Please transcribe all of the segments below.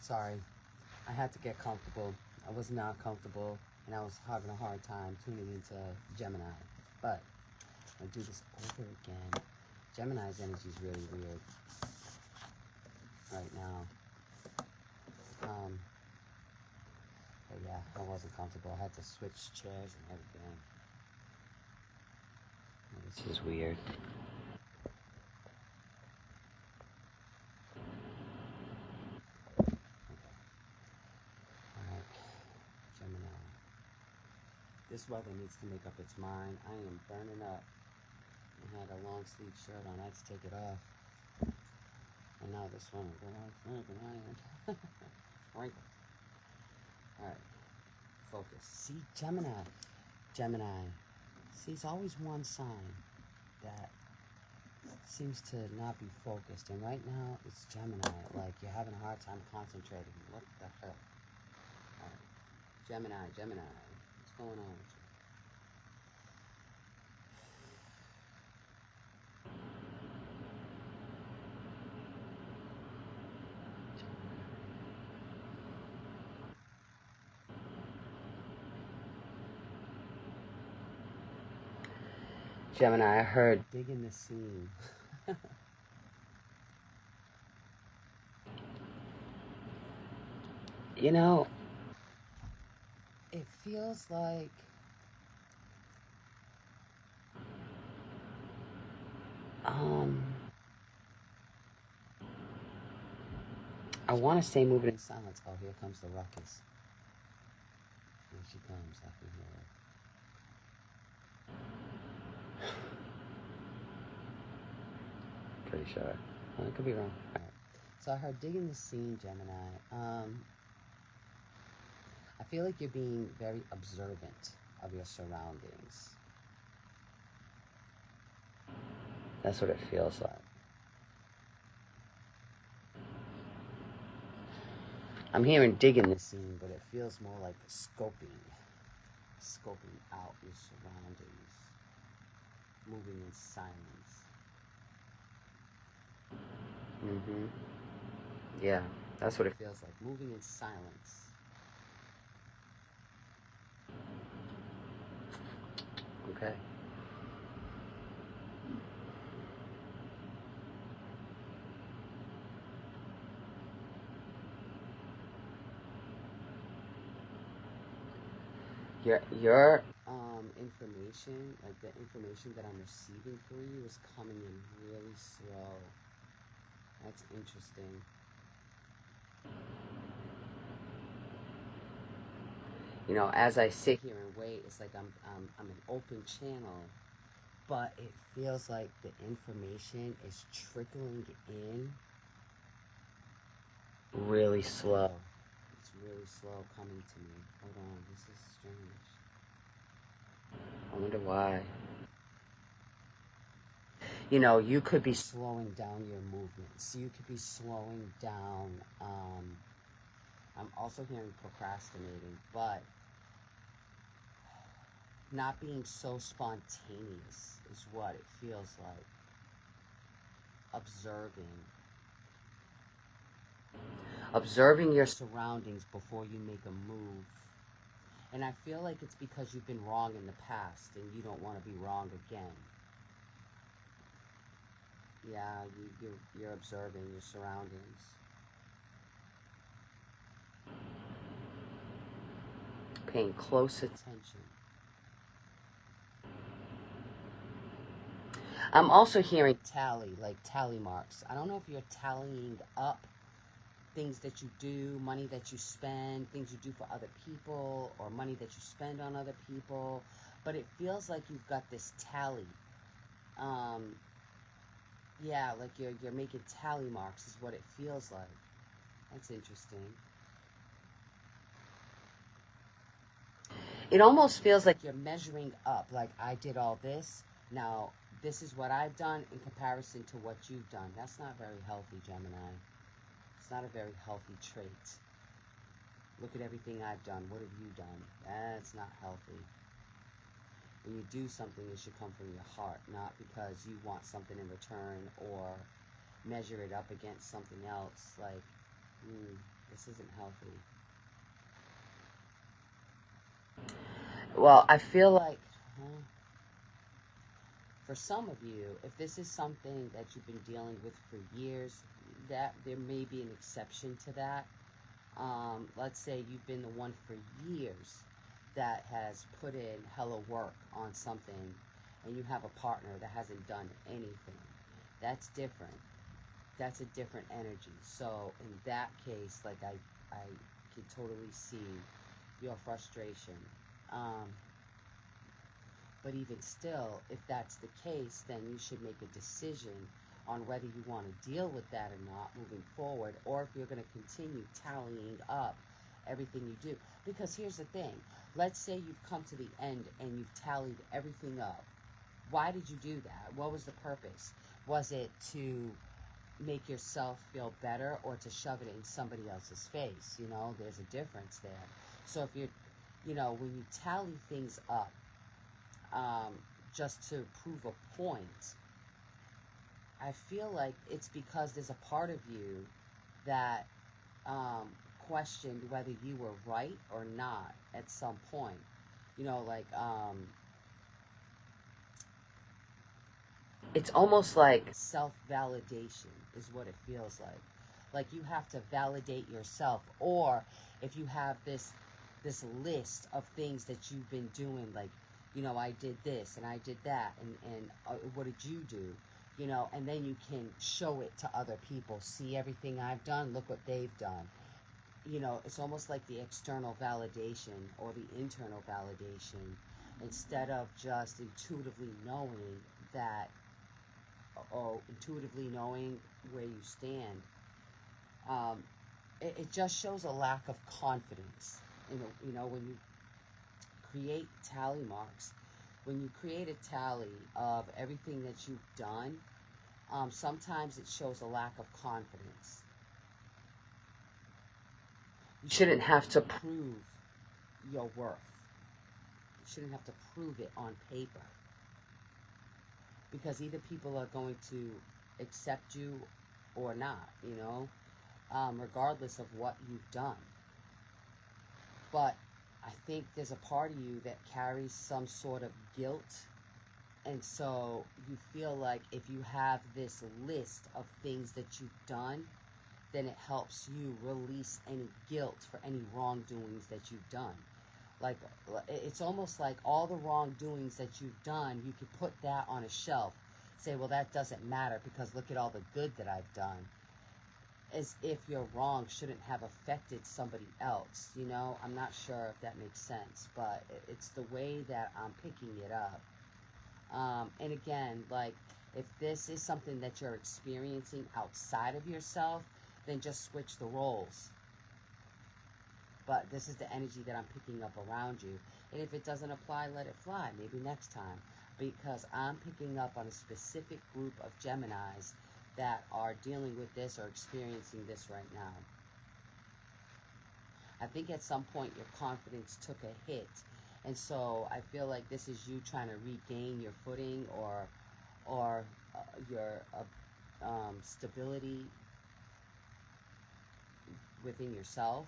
Sorry. I had to get comfortable. I was not comfortable, and I was having a hard time tuning into Gemini. But I'll do this over again. Gemini's energy is really weird right now. But yeah, I wasn't comfortable. I had to switch chairs and everything. This is weird. This weather needs to make up its mind. I am burning up. I had a long sleeve shirt on. I had to take it off. And now this one, wrinkle. Alright. Focus. See, Gemini. Gemini. See, it's always one sign that seems to not be focused. And right now, it's Gemini. Like, you're having a hard time concentrating. What the hell? Alright. Gemini, Gemini. What's going on with you? Gemini, I heard digging the scene. You know, it feels like I want to say moving in silence. Oh, here comes the ruckus. Here she comes. I can hear her. Pretty sure. Well, I could be wrong. All right. So I heard digging the scene, Gemini. I feel like you're being very observant of your surroundings. That's what it feels like. I'm hearing digging the scene, but it feels more like scoping out your surroundings, moving in silence. Yeah, that's what it feels like, moving in silence. Okay. Your information, like the information that I'm receiving for you, is coming in really slow. That's interesting. You know, as I sit here and wait, it's like I'm an open channel, but it feels like the information is trickling in really slow. It's really slow coming to me. Hold on, this is strange. I wonder why. You know, you could be slowing down your movements. You could be slowing down, I'm also hearing procrastinating, but not being so spontaneous is what it feels like. Observing your surroundings before you make a move. And I feel like it's because you've been wrong in the past and you don't want to be wrong again. Yeah, you're observing your surroundings. Paying close attention. I'm also hearing tally, like tally marks. I don't know if you're tallying up things that you do, money that you spend, things you do for other people, or money that you spend on other people, but it feels like you've got this tally. Yeah, like you're making tally marks is what it feels like. That's interesting. It almost feels like you're measuring up, like I did all this, now this is what I've done in comparison to what you've done. That's not very healthy, Gemini. It's not a very healthy trait. Look at everything I've done. What have you done? That's not healthy. When you do something, it should come from your heart, not because you want something in return or measure it up against something else. Like, This isn't healthy. Well, I feel like, for some of you, if this is something that you've been dealing with for years, that there may be an exception to that. Let's say you've been the one for years that has put in hella work on something, and you have a partner that hasn't done anything. That's different. That's a different energy. So in that case, like I can totally see your frustration. But even still, if that's the case, then you should make a decision on whether you want to deal with that or not moving forward, or if you're going to continue tallying up everything you do. Because here's the thing. Let's say you've come to the end and you've tallied everything up. Why did you do that? What was the purpose? Was it to make yourself feel better, or to shove it in somebody else's face? You know, there's a difference there. So if you're, you know, when you tally things up, just to prove a point, I feel like it's because there's a part of you that questioned whether you were right or not at some point. You know, like, it's almost like self-validation is what it feels like. Like you have to validate yourself. Or if you have this list of things that you've been doing, like, you know, I did this and I did that, and what did you do? You know, and then you can show it to other people. See everything I've done, look what they've done. You know, it's almost like the external validation or the internal validation, instead of just intuitively knowing that, or intuitively knowing where you stand. It just shows a lack of confidence. You know, when you create tally marks, when you create a tally of everything that you've done, sometimes it shows a lack of confidence. You shouldn't have to prove your worth. You shouldn't have to prove it on paper. Because either people are going to accept you or not, you know, regardless of what you've done. But I think there's a part of you that carries some sort of guilt. And so you feel like if you have this list of things that you've done, then it helps you release any guilt for any wrongdoings that you've done. Like, it's almost like all the wrongdoings that you've done, you could put that on a shelf. Say, well, that doesn't matter because look at all the good that I've done. As if your wrong shouldn't have affected somebody else, you know? I'm not sure if that makes sense, but it's the way that I'm picking it up. And again, like, if this is something that you're experiencing outside of yourself, then just switch the roles. But this is the energy that I'm picking up around you. And if it doesn't apply, let it fly. Maybe next time. Because I'm picking up on a specific group of Geminis that are dealing with this or experiencing this right now. I think at some point your confidence took a hit. And so I feel like this is you trying to regain your footing or your stability within yourself.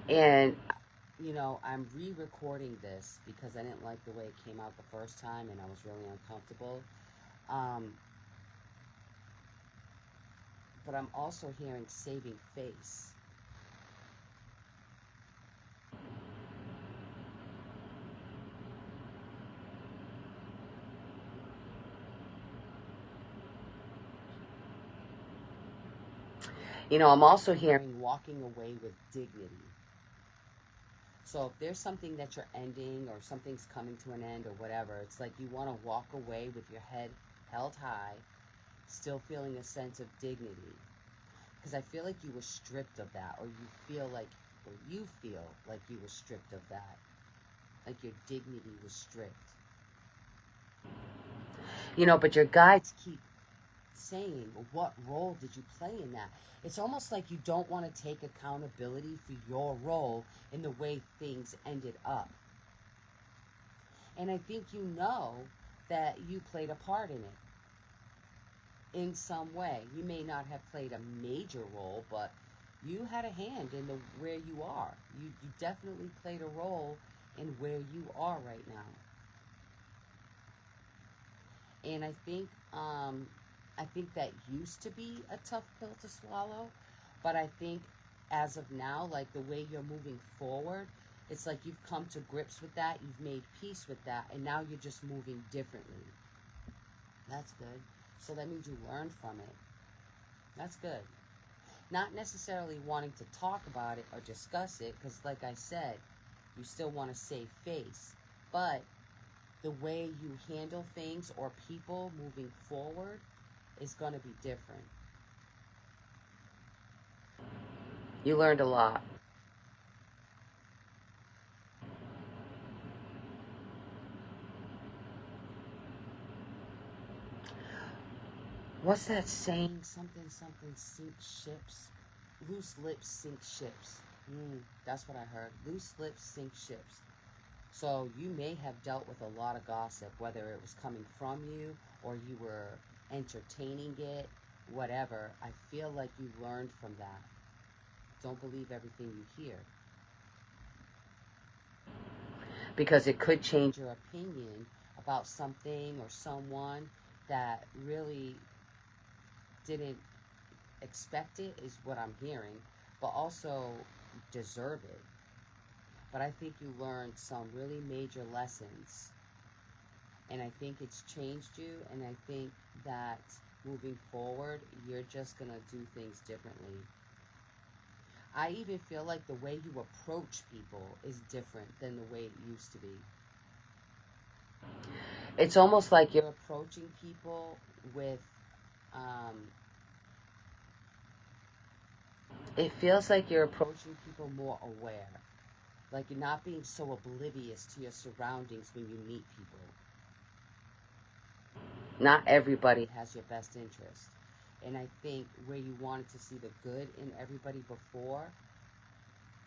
And, you know, I'm re-recording this because I didn't like the way it came out the first time and I was really uncomfortable. But I'm also hearing saving face. You know, I'm also hearing walking away with dignity. So if there's something that you're ending or something's coming to an end or whatever, it's like you want to walk away with your head held high, still feeling a sense of dignity. Because I feel like you were stripped of that, or you feel like you were stripped of that. Like your dignity was stripped. You know, but your guides keep saying, well, what role did you play in that? It's almost like you don't want to take accountability for your role in the way things ended up. And I think you know that you played a part in it. in some way. You may not have played a major role, but you had a hand in where you are. You definitely played a role in where you are right now. And I think that used to be a tough pill to swallow, but I think as of now, like the way you're moving forward, it's like you've come to grips with that, you've made peace with that, and now you're just moving differently. That's good. So that means you learned from it. That's good. Not necessarily wanting to talk about it or discuss it, because like I said, you still want to save face. But the way you handle things or people moving forward is going to be different. You learned a lot. What's that saying? Something sink ships. Loose lips sink ships. That's what I heard. Loose lips sink ships. So you may have dealt with a lot of gossip, whether it was coming from you or you were entertaining it, whatever. I feel like you learned from that. Don't believe everything you hear. Because it could change your opinion about something or someone that really didn't expect it, is what I'm hearing, but also deserve it. But I think you learned some really major lessons, and I think it's changed you, and I think that moving forward, you're just going to do things differently. I even feel like the way you approach people is different than the way it used to be. It's almost like you're approaching people with, it feels like you're approaching people more aware. Like you're not being so oblivious to your surroundings when you meet people. Not everybody has your best interest. And I think where you wanted to see the good in everybody before,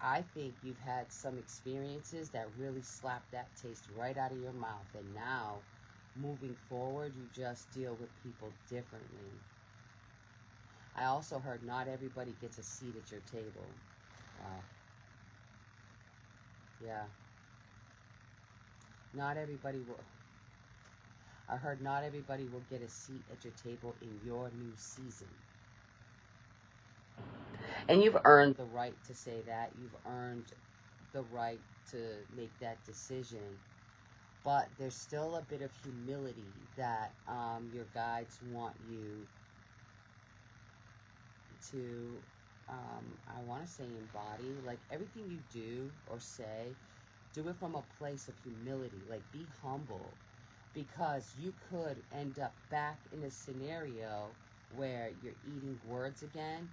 I think you've had some experiences that really slapped that taste right out of your mouth. And now, moving forward, you just deal with people differently. I also heard not everybody gets a seat at your table. Yeah. Not everybody will. I heard not everybody will get a seat at your table in your new season. And you've earned the right to say that. You've earned the right to make that decision. But there's still a bit of humility that your guides want you to, I want to say embody. Like everything you do or say, do it from a place of humility. Like be humble. Because you could end up back in a scenario where you're eating words again,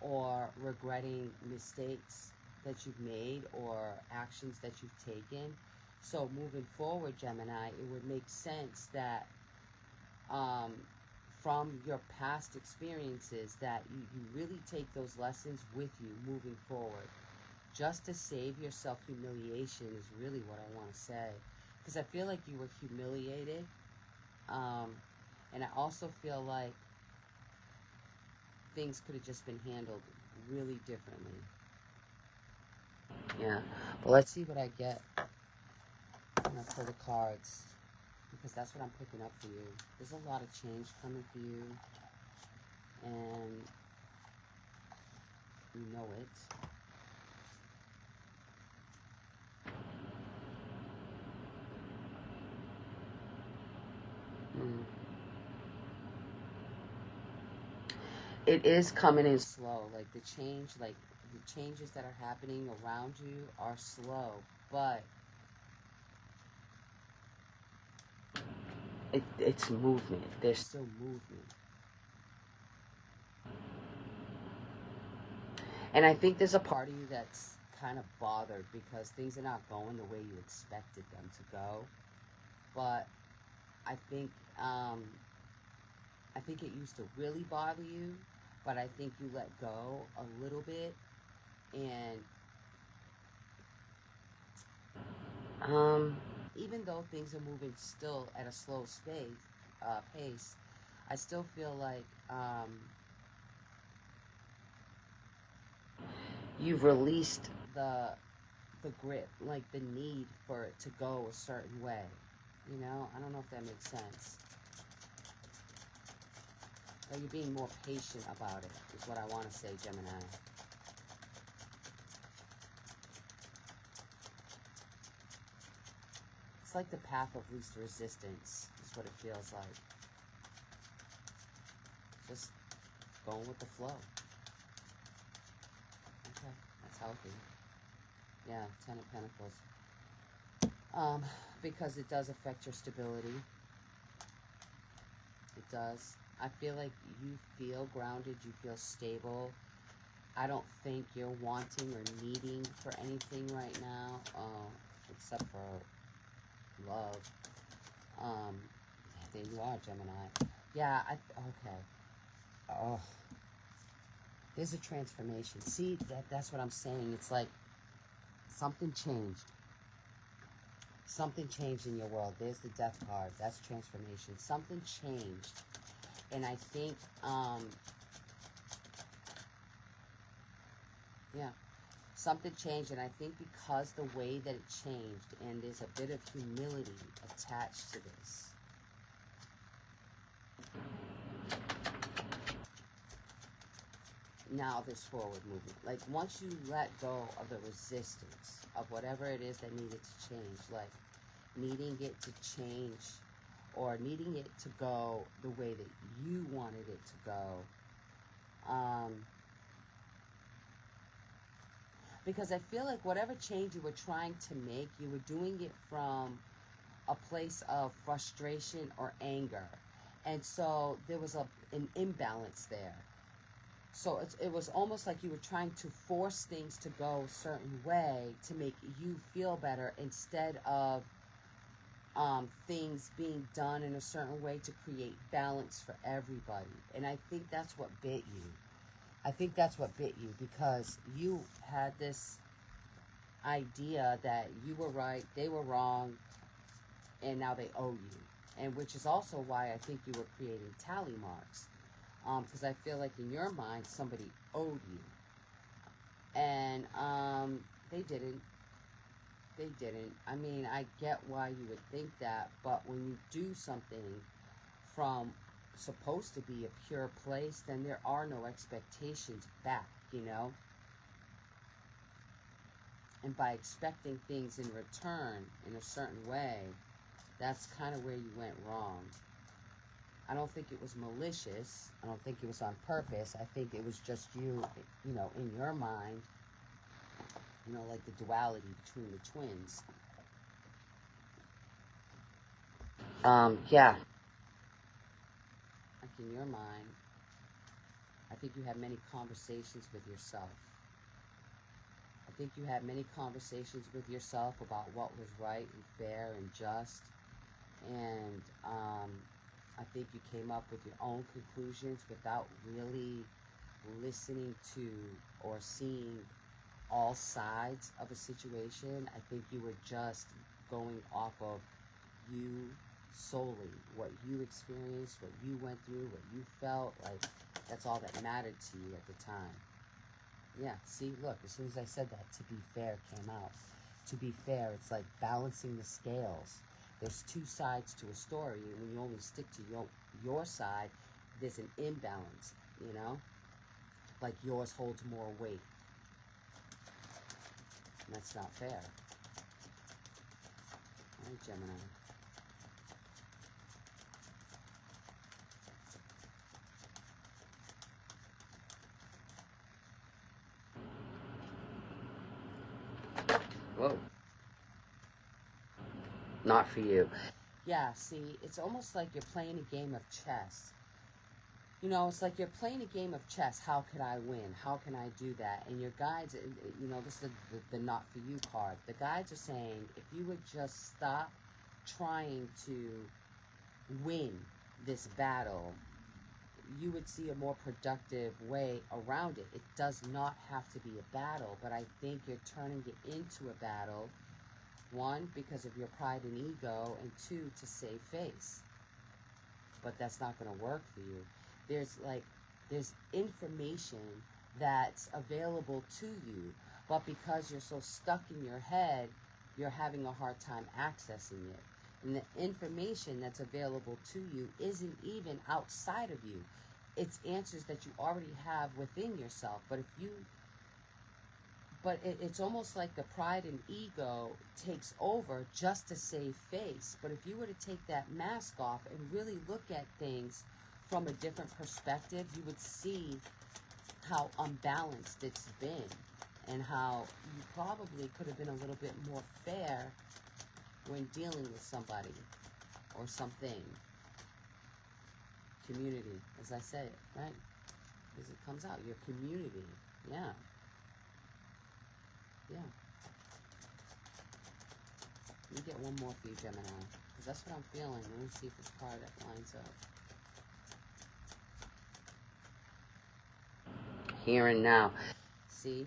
or regretting mistakes that you've made or actions that you've taken. So moving forward, Gemini, it would make sense that from your past experiences that you really take those lessons with you moving forward. Just to save yourself humiliation is really what I want to say. Because I feel like you were humiliated. And I also feel like things could have just been handled really differently. Yeah. Well, let's see what I get for the cards. Because that's what I'm picking up for you. There's a lot of change coming for you. And you know it. It is coming in slow. Like the changes that are happening around you are slow, but it's movement. There's still movement. And I think there's a part of you that's kind of bothered because things are not going the way you expected them to go. But I think it used to really bother you, but I think you let go a little bit, and even though things are moving still at a slow pace, I still feel like you've released the grip, like the need for it to go a certain way. You know, I don't know if that makes sense. Or you're being more patient about it, is what I want to say, Gemini. It's like the path of least resistance, is what it feels like. Just going with the flow. Okay, that's healthy. Yeah, 10 of Pentacles. Because it does affect your stability. It does. I feel like you feel grounded, you feel stable. I don't think you're wanting or needing for anything right now, except for love. There you are, Gemini. Yeah, okay. Oh, there's a transformation. See, that's what I'm saying. It's like something changed. Something changed in your world. There's the Death card. That's transformation. Something changed. And I think, yeah, something changed. And I think because the way that it changed, and there's a bit of humility attached to this. Now this forward movement. Like, once you let go of the resistance of whatever it is that needed to change, like needing it to change or needing it to go the way that you wanted it to go. Because I feel like whatever change you were trying to make, you were doing it from a place of frustration or anger. And so there was an imbalance there. So it was almost like you were trying to force things to go a certain way to make you feel better, instead of things being done in a certain way to create balance for everybody. And I think that's what bit you. I think that's what bit you, because you had this idea that you were right, they were wrong, and now they owe you. And which is also why I think you were creating tally marks. Because I feel like in your mind, somebody owed you. And they didn't. They didn't. I mean, I get why you would think that, but when you do something from supposed to be a pure place, then there are no expectations back, you know? And by expecting things in return in a certain way, that's kind of where you went wrong. I don't think it was malicious. I don't think it was on purpose. I think it was just you, you know, in your mind, you know, like the duality between the twins. Yeah. Like in your mind, I think you had many conversations with yourself. I think you had many conversations with yourself about what was right and fair and just. And I think you came up with your own conclusions without really listening to or seeing all sides of a situation. I think you were just going off of you solely, what you experienced, what you went through, what you felt. Like, that's all that mattered to you at the time. Yeah, see, look, as soon as I said that, to be fair came out. To be fair, it's like balancing the scales. There's two sides to a story, and when you only stick to your side, there's an imbalance, you know? Like yours holds more weight. And that's not fair. All right, Gemini. Whoa. Not for you. Yeah, see, it's almost like you're playing a game of chess. You know, it's like you're playing a game of chess. How could I win? How can I do that? And your guides, you know, this is the not for you card. The guides are saying, if you would just stop trying to win this battle, you would see a more productive way around it. It does not have to be a battle, but I think you're turning it into a battle. One, because of your pride and ego, and two, to save face. but that's not going to work for you. There's information that's available to you, but because you're so stuck in your head, you're having a hard time accessing it. And the information that's available to you isn't even outside of you. It's answers that you already have within yourself. It's almost like the pride and ego takes over just to save face. But if you were to take that mask off and really look at things from a different perspective, you would see how unbalanced it's been, and how you probably could have been a little bit more fair when dealing with somebody or something. Community, as I say it, right? As it comes out, your community, yeah. Yeah. Let me get one more for you, Gemini, because that's what I'm feeling. Let me see if it's a card that lines up. Here and now. See?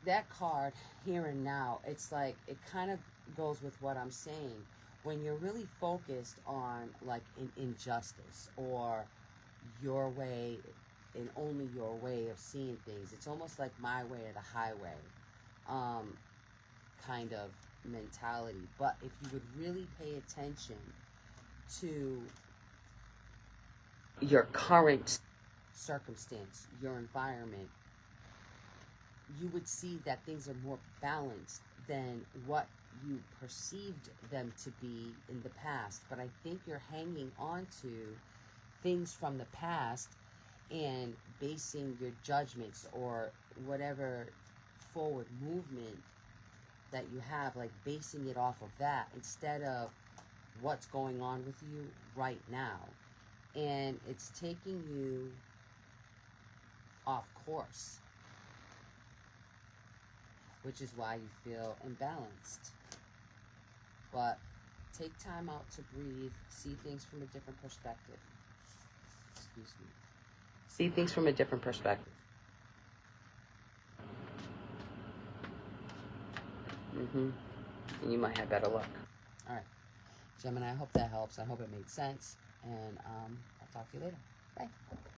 That card, here and now, it's like, it kind of goes with what I'm saying. When you're really focused on, like, an injustice or your way and only your way of seeing things, it's almost like my way or the highway kind of mentality. But if you would really pay attention to your current circumstance, your environment, you would see that things are more balanced than what you perceived them to be in the past. But I think you're hanging on to things from the past and basing your judgments or whatever forward movement that you have, like basing it off of that instead of what's going on with you right now. And it's taking you off course, which is why you feel imbalanced. But take time out to breathe, see things from a different perspective. Excuse me. See things from a different perspective. And you might have better luck. All right, Gemini, I hope that helps. I hope it made sense. And I'll talk to you later. Bye.